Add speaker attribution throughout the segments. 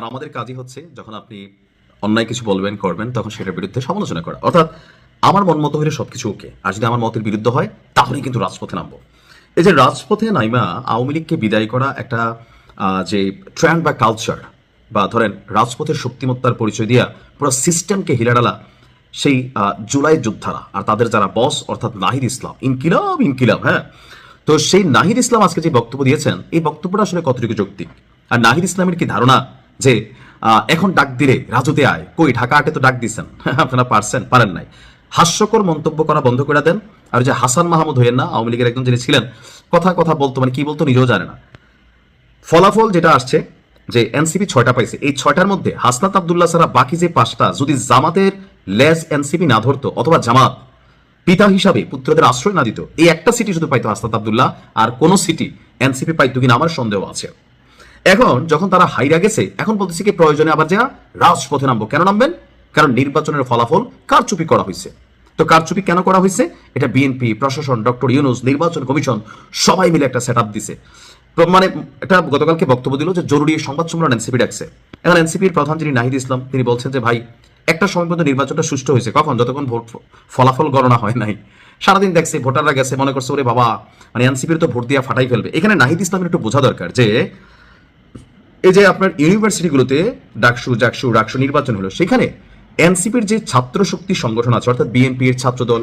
Speaker 1: আর আমাদের কাজই হচ্ছে যখন আপনি অন্যায় কিছু বলবেন করবেন তখন সেটার বিরুদ্ধে সমালোচনা করা, অর্থাৎ আমার মন মতো হলে সবকিছু ওকে, আর যদি আমার মতের বিরুদ্ধ হয় তাহলে কিন্তু রাজপথে নামবো। এই যে রাজপথে নাইমা আওয়ামী লীগকে বিদায় করা একটা যে ট্রেন্ড বা কালচার, বা ধরেন রাজপথের শক্তিমত্তার পরিচয় দিয়া পুরো সিস্টেমকে হিলাডালা সেই জুলাই যোদ্ধারা আর তাদের যারা বস অর্থাৎ নাহিদ ইসলাম, ইনকিলাব ইনকিলাব। হ্যাঁ, তো সেই নাহিদ ইসলাম আজকে যে বক্তব্য দিয়েছেন এই বক্তব্যটা আসলে কতটুকু যৌক্তিক? আর নাহিদ ইসলামের কি ধারণা যে এখন ডাক দিলে রাজুতে আয়, কই ঢাকা আটে তো ডাক দিচ্ছেন, আপনারা পারছেন পারেন নাই? হাস্যকর মন্তব্য করা বন্ধ করে দেন। আর যে হাসান মাহমুদ হইয়েন না, আওয়ামী লীগের একজন যিনি ছিলেন, কথা কথা বলতো, মানে কি বলতো নিজেও জানে না। ফলাফল যেটা আসছে যে এনসিপি 6টা পাইছে, এই 6টার মধ্যে হাসনাত আব্দুল্লাহ ছাড়া বাকি যে 5টা যদি জামাতের লেজ এনসিপি না ধরতো, অথবা জামাত পিতা হিসাবে পুত্রদের আশ্রয় না দিত, এই একটা সিটি শুধু পাইতো হাসনাত আব্দুল্লাহ, আর কোন সিটি এনসিপি পাইতো কিনা আমার সন্দেহ আছে। এখন যখন তারা হাইরা গেছে, এখন বলতেছে কি প্রয়োজনে আবার যা রাজপথে নামবো। কেন নামবেন? কারণ নির্বাচনের ফলাফল কারচুপি করা হয়েছে। তো কারচুপি কেন করা হয়েছে? এটা বিএনপি, প্রশাসন, ডক্টর ইউনূস, নির্বাচন কমিশন সবাই মিলে একটা সেট আপ দিছে। মানে এটা গতকালকে বক্তব্য দিল যে জরুরি সংবাদ সম্মেলন এনসিপি ডাকছে। এখন এনসিপির প্রধান যিনি নাহিদ ইসলাম, তিনি বলছেন যে ভাই একটা সময় পর্যন্ত নির্বাচনটা সুষ্ঠু হয়েছে, কখন? যতক্ষণ ভোট ফলাফল গণনা হয় নাই। সারাদিন দেখছে ভোটাররা গেছে, মনে করছে ওরে বাবা মানে এনসিপির তো ভোট দিয়া ফাটাই ফেলবে। এখানে নাহিদ ইসলামের একটু বোঝা দরকার যে এই যে আপনার ইউনিভার্সিটিগুলোতে ডাকসু নির্বাচন হলো, সেখানে এনসিপির যে ছাত্র শক্তি সংগঠন আছে, অর্থাৎ বিএনপির ছাত্রদল,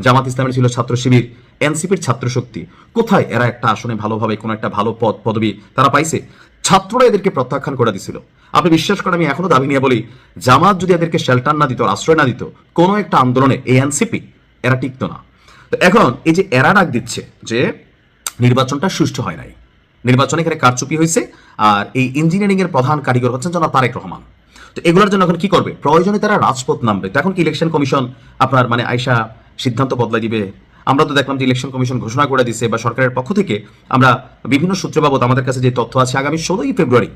Speaker 1: জামাত ইসলামের ছিল ছাত্র শিবির, এনসিপির ছাত্র শক্তি, কোথায় এরা একটা আসনে ভালোভাবে কোনো একটা ভালো পদবি তারা পাইছে? ছাত্ররা এদেরকে প্রত্যাখ্যান করে দিছিল। আপনি বিশ্বাস করেন, আমি এখনো দাবি নিয়ে বলি, জামাত যদি এদেরকে শেল্টার না দিত, আশ্রয় না দিত, কোনো একটা আন্দোলনে এই এনসিপি এরা টিকতো না। তো এখন এই যে এরা ডাক দিচ্ছে যে নির্বাচনটা সুষ্ঠু হয় নাই, নির্বাচনে এখানে কারচুপি হয়েছে, আর এই ইঞ্জিনিয়ারিং এর প্রধান কারিগর হচ্ছেন জনাব তারেক রহমান। তো এগুলোর জন্য এখন কি করবে? প্রয়োজনে তারা রাজপথ নামবে। তো এখন কি ইলেকশন কমিশন আপনার মানে আইসা সিদ্ধান্ত বদলাই দিবে? আমরা তো দেখলাম যে ইলেকশন কমিশন ঘোষণা করে দিছে, বা সরকারের পক্ষ থেকে আমরা বিভিন্ন সূত্র বাবদ আমাদের কাছে যে তথ্য আছে, আগামী 16ই ফেব্রুয়ারি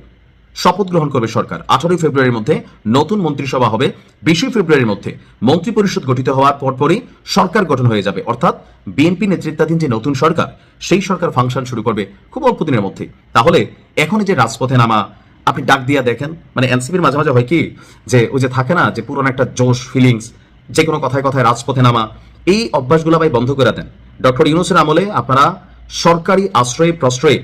Speaker 1: শপথ গ্রহণ করবে সরকার। 18ই ফেব্রুয়ারির মধ্যে নতুন মন্ত্রিসভা হবে, 20ই ফেব্রুয়ারির মধ্যে মন্ত্রী পরিষদ গঠিত হওয়ার পরপরই সরকার গঠন হয়ে যাবে, অর্থাৎ বিএনপি নেতৃত্বাধীন যে নতুন সরকার, সেই সরকার ফাংশন শুরু করবে খুব অল্প দিনের মধ্যে। তাহলে এখন যে রাজপথে নামা, আপনি ডাক দিয়া দেখেন, মানে এনসিপির মাঝে মাঝে হয় কি যে ওই যে থাকে না যে পুরনো একটা জোশ ফিলিংস, যে কোনো কথায় কথায় রাজপথে নামা, এই অভ্যাসগুলো ভাই বন্ধ করে দেন। ডক্টর ইউনূসের আমলে আপনারা সরকারি আশ্রয়ে প্রশ্রয়ে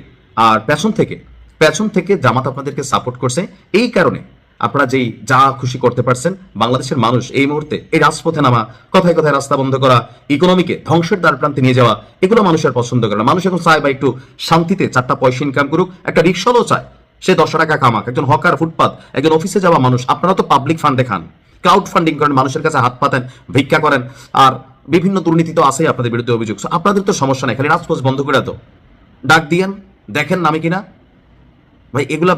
Speaker 1: আর পেছন থেকে জামাত আপনাদেরকে সাপোর্ট করছে, এই কারণে আপনারা যেই যা খুশি করতে পারছেন। বাংলাদেশের মানুষ এই মুহূর্তে এই রাজপথে নামা, কথায় কথায় রাস্তা বন্ধ করা, ইকোনমিকে ধ্বংসের দ্বার প্রান্তে নিয়ে যাওয়া, এগুলো মানুষের পছন্দ করে না। মানুষ এখন চায় বা একটু শান্তিতে 4টা পয়সা ইনকাম করুক, একটা রিক্সাও চায় সে 10 টাকা কামাক, একজন হকার, ফুটপাত, একজন অফিসে যাওয়া মানুষ। আপনারা তো পাবলিক ফান্ডে খান, ক্রাউড ফান্ডিং করেন, মানুষের কাছে হাত পাতেন, ভিক্ষা করেন, আর বিভিন্ন দুর্নীতি তো আছেই আপনাদের বিরুদ্ধে অভিযোগ। আপনাদের তো সমস্যা নাই, খালি রাজপথ বন্ধ করে তো ডাক দিয়েন, দেখেন নামে কিনা ভাই এগুলা।